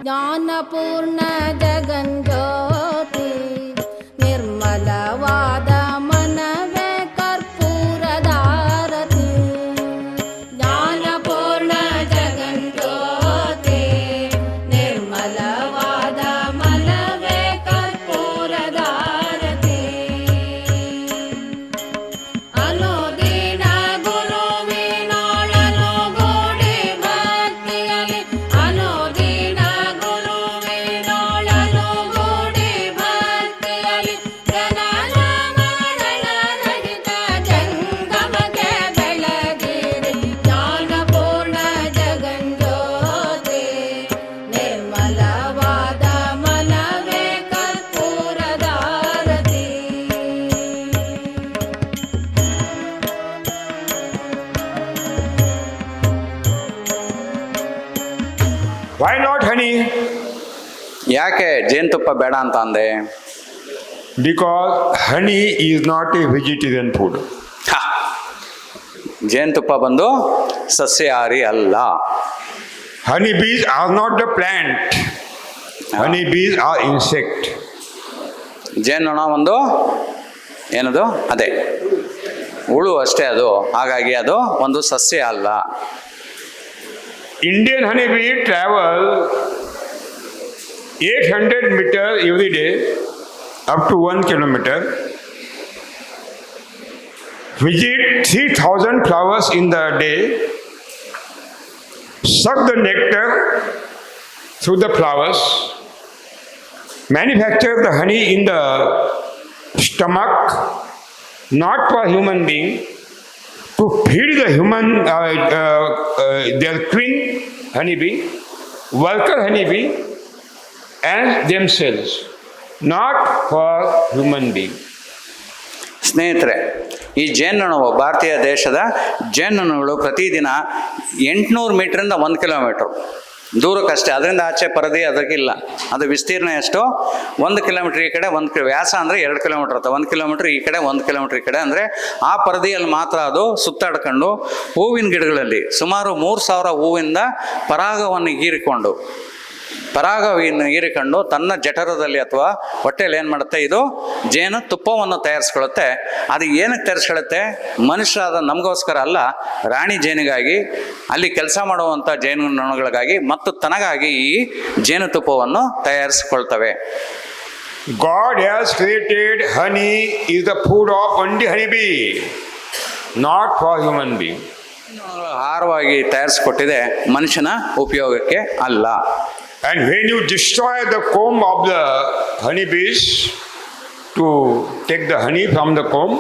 ಜ್ಞಾನಪೂರ್ಣ ಜಗಜ್ಯೋತಿ ನಿರ್ಮಲವಾದ ಮನವೇ ಕರ್ಪೂರದಾರತಿ. ಜ್ಞಾನಪೂರ್ಣ ಜಗಜ್ಯೋತಿ ನಿರ್ಮಲವಾದ ಮನವೇ ಕರ್ಪೂರದಾರತಿ. ಅನುದಿನ ಗುರುವಿನೊಳನು ಗೂಡಿ ಭಕ್ತಿಯಲಿ, ಅನುದಿನ ಗುರುವಿನೊಳನು ಗೂಡಿ ಭಕ್ತಿಯಲಿ, ಜನನ ಮರಣ ರಹಿತ ಜಂಗಮಕ್ಕೆ ಬೆಳಗಿರಿ. ಜ್ಞಾನಪೂರ್ಣ ಜಗಜ್ಯೋತಿ ನಿರ್ಮಲವಾದ ಮನವೇ ಕರ್ಪೂರದಾರತಿ. Why not honey? ಯಾಕೆ ಜೇನುತುಪ್ಪ ಬೇಡ ಅಂತ ಅಂದೆ? Because honey is not a vegetarian food. ಹ. ಜೇನುತುಪ್ಪ ಬಂದು ಸಸ್ಯಾಹಾರಿ ಅಲ್ಲ. Honey bees are not the plant. Honey bees are insect. ಜೇನುನೊಣ ಒಂದು ಏನದು? ಅದೇ ಹುಳು ಅಷ್ಟೇ ಅದು. ಹಾಗಾಗಿ ಅದು ಒಂದು ಸಸ್ಯ ಅಲ್ಲ. Indian honey bee travel 800 meters every day up to 1 kilometer. Visit 3000 flowers in the day. Suck the nectar through the flowers. Manufacture the honey in the stomach, not for human being, to feed the human, their queen honeybee, worker honeybee, and themselves, not for human being. ಸ್ನೇಹಿತರೆ, ಈ ಜೇನುನೊಣವು ಭಾರತೀಯ ದೇಶದ ಜೇನುನೊಣಗಳು ಪ್ರತಿದಿನ 800 ಮೀಟ್ರಿಂದ 1 kilometre ದೂರಕ್ಕಷ್ಟೇ. ಅದರಿಂದ ಆಚೆ ಪರದಿ ಅದಕ್ಕಿಲ್ಲ. ಅದು ವಿಸ್ತೀರ್ಣ ಎಷ್ಟು? 1 ಕಿಲೋಮೀಟ್ರ್ ಈ ಕಡೆ, 1 ವ್ಯಾಸ ಅಂದರೆ 2 ಕಿಲೋಮೀಟ್ರ್ ಇರುತ್ತೆ. 1 ಕಿಲೋಮೀಟ್ರ್ ಈ ಕಡೆ, 1 ಕಿಲೋಮೀಟ್ರ್ ಈ ಕಡೆ. ಅಂದರೆ ಆ ಪರದಿಯಲ್ಲಿ ಮಾತ್ರ ಅದು ಸುತ್ತಾಡ್ಕೊಂಡು ಹೂವಿನ ಗಿಡಗಳಲ್ಲಿ ಸುಮಾರು 3000 ಹೂವಿಂದ ಪರಾಗವನ್ನು ಹೀರಿಕೊಂಡು ತನ್ನ ಜಠರದಲ್ಲಿ ಅಥವಾ ಹೊಟ್ಟೆಯಲ್ಲಿ ಏನು ಮಾಡುತ್ತೆ, ಇದು ಜೇನು ತುಪ್ಪವನ್ನು ತಯಾರಿಸ್ಕೊಳ್ಳುತ್ತೆ. ಅದು ಏನಕ್ಕೆ ತಯಾರಿಸ್ಕೊಳ್ಳುತ್ತೆ? ಮನುಷ್ಯರಾದ ನಮಗೋಸ್ಕರ ಅಲ್ಲ, ರಾಣಿ ಜೇನಿಗಾಗಿ, ಅಲ್ಲಿ ಕೆಲಸ ಮಾಡುವಂಥ ಜೇನುನೊಣಗಳಿಗಾಗಿ ಮತ್ತು ತನಗಾಗಿ ಈ ಜೇನುತುಪ್ಪವನ್ನು ತಯಾರಿಸಿಕೊಳ್ತವೆ. God has created honey is the food of only honeybee, not for human being. ಆಹಾರವಾಗಿ ತಯಾರಿಸಿಕೊಟ್ಟಿದೆ, ಮನುಷ್ಯನ ಉಪಯೋಗಕ್ಕೆ ಅಲ್ಲ. And when you destroy the comb of the honeybees to take the honey from the comb,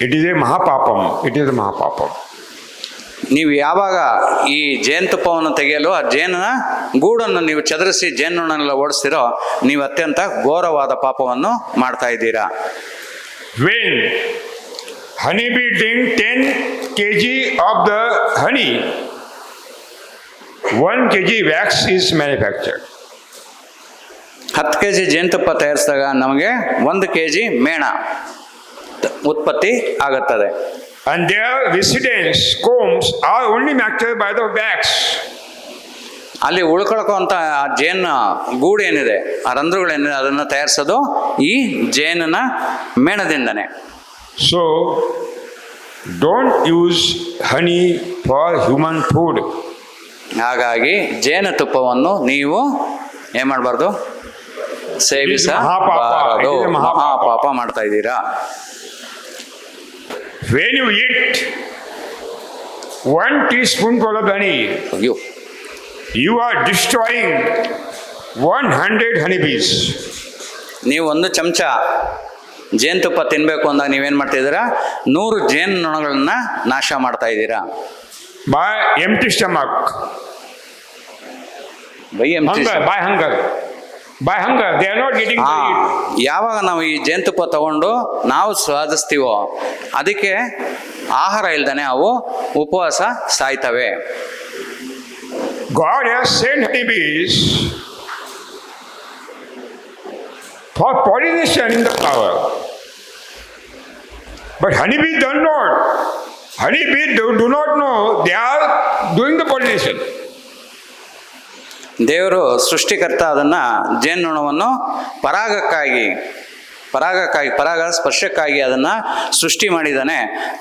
it is a mahapapam. It is a mahapapam. ನೀವು ಯಾವಾಗ ಈ ಜೇನುತುಪ್ಪವನ್ನು ತೆಗೆಯಲು ಆ ಜೇನಿನ ಗೂಡನ್ನು ನೀವು ಚದರಿಸಿ ಜೇನುನೊಣನೆಲ್ಲ ಓಡಿಸ್ತೀರೋ, ನೀವು ಅತ್ಯಂತ ಘೋರವಾದ ಪಾಪವನ್ನು ಮಾಡ್ತಾ ಇದ್ದೀರಾ. When honeybee drink 10 kg of the honey, 1 kg wax is manufactured. 10 kg ಜೇನುತುಪ್ಪ ತಯಾರಿಸಿದಾಗ ನಮಗೆ 1 kg ಮೇಣ ಉತ್ಪತ್ತಿ ಆಗುತ್ತದೆ. And their residence combs are only manufactured by the wax. ಅಲ್ಲಿ ಉಳ್ಕೊಳ್ಕೊಂತ ಆ ಜೇನು ಗೂಡು ಏನಿದೆ, ಆ ರಂಧ್ರಗಳೇನಿದೆ, ಅದನ್ನು ತಯಾರಿಸೋದು ಈ ಜೇನಿನ ಮೇಣದಿಂದನೇ. So don't use honey for human food. ಹಾಗಾಗಿ ಜೇನುತುಪ್ಪವನ್ನು ನೀವು ಏನ್ ಮಾಡಬಾರ್ದು? ಸೇವಿಸಬಾರದು. ಮಹಾಪಾಪ ಮಾಡ್ತಾ ಇದ್ದೀರಾ. When you eat 1 teaspoonful of honey, you are destroying 100 honeybees. ನೀವು 1 ಚಮಚ ಜೇನುತುಪ್ಪ ತಿನ್ಬೇಕು ಅಂದಾಗ ನೀವೇನು ಮಾಡ್ತಾ ಇದ್ದೀರಾ? 100 ಜೇನುನೊಣಗಳನ್ನ ನಾಶ ಮಾಡ್ತಾ ಇದ್ದೀರಾ. By empty stomach. By hunger. By hunger. They are not getting to eat. ಯಾವಾಗ ನಾವು ಈ ಜೇನುತುಪ್ಪ ತಗೊಂಡು ನಾವು ಸ್ವಾದಿಸ್ತೀವೋ ಅದಕ್ಕೆ ಆಹಾರ ಇಲ್ದಾನೆ ಅವು ಉಪವಾಸ ಸಾಯ್ತವೆ. God has sent honeybees for pollination in the flower. But honeybees do not. Honeybee do not know they are doing the pollination. ದೇವರು ಸೃಷ್ಟಿಕರ್ತ ಅದನ್ನು ಜೇನುನೊಣವನ್ನು ಪರಾಗ ಸ್ಪರ್ಶಕ್ಕಾಗಿ ಅದನ್ನು ಸೃಷ್ಟಿ ಮಾಡಿದ್ದಾನೆ.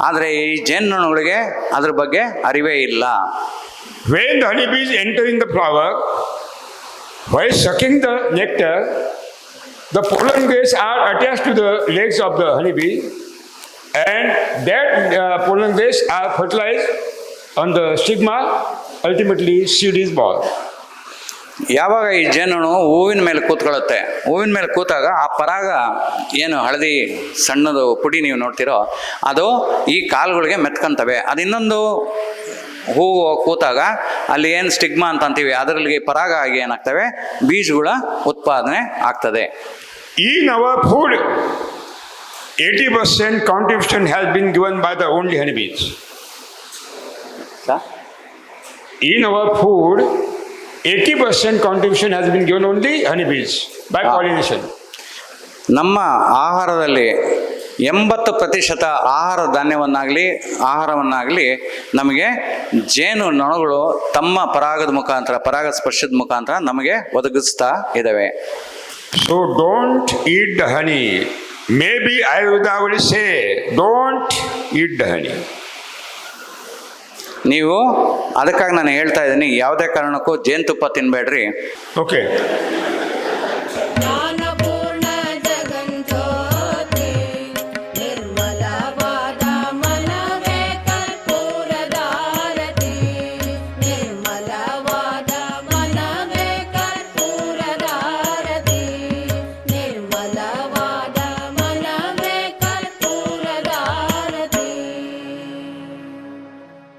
ಆದರೆ ಈ ಜೇನುನೊಣಗಳಿಗೆ ಅದ್ರ ಬಗ್ಗೆ ಅರಿವೇ ಇಲ್ಲ. When the honeybees enter in the flower, while sucking the nectar, the pollen grains are attached to the legs of the honeybee, and that pollen grains are fertilized on the stigma. Ultimately, seed is born. ಯಾವಾಗ ಈ ಜೇನುನೊಣ ಹೂವಿನ ಮೇಲೆ ಕೂತ್ಕೊಳ್ಳುತ್ತೆ, ಹೂವಿನ ಮೇಲೆ ಕೂತಾಗ ಆ ಪರಾಗ ಏನು ಹಳದಿ ಸಣ್ಣದು ಪುಡಿ ನೀವು ನೋಡ್ತಿರೋ ಅದು ಈ ಕಾಲುಗಳಿಗೆ ಮೆತ್ಕೊಂತವೆ. ಅದು ಇನ್ನೊಂದು ಹೂವು ಕೂತಾಗ ಅಲ್ಲಿ ಏನು ಸ್ಟಿಗ್ಮಾ ಅಂತ ಅಂತೀವಿ ಅದರಲ್ಲಿ ಪರಾಗ ಆಗಿ ಏನಾಗ್ತವೆ, ಬೀಜಗಳ ಉತ್ಪಾದನೆ ಆಗ್ತದೆ. In our food, 80% contribution has been given by the only honeybees. In our food, 80% contribution has been given only honeybees by pollination. ನಮ್ಮ ಆಹಾರದಲ್ಲಿ 80% ಆಹಾರ ಆಹಾರವನ್ನಾಗಲಿ ನಮಗೆ ಜೇನು ನೊಣಗಳು ತಮ್ಮ ಪರಾಗ ಸ್ಪರ್ಶದ ಮುಖಾಂತರ ನಮಗೆ ಒದಗಿಸ್ತಾ ಇದ್ದಾವೆ. So don't eat the honey. Maybe Ayurveda will say, don't eat the honey. ನೀವು ಅದಕ್ಕಾಗಿ ನಾನು ಹೇಳ್ತಾ ಇದ್ದೀನಿ, ಯಾವುದೇ ಕಾರಣಕ್ಕೂ ಜೇನುತುಪ್ಪ ತಿನ್ಬೇಡ್ರಿ. Okay.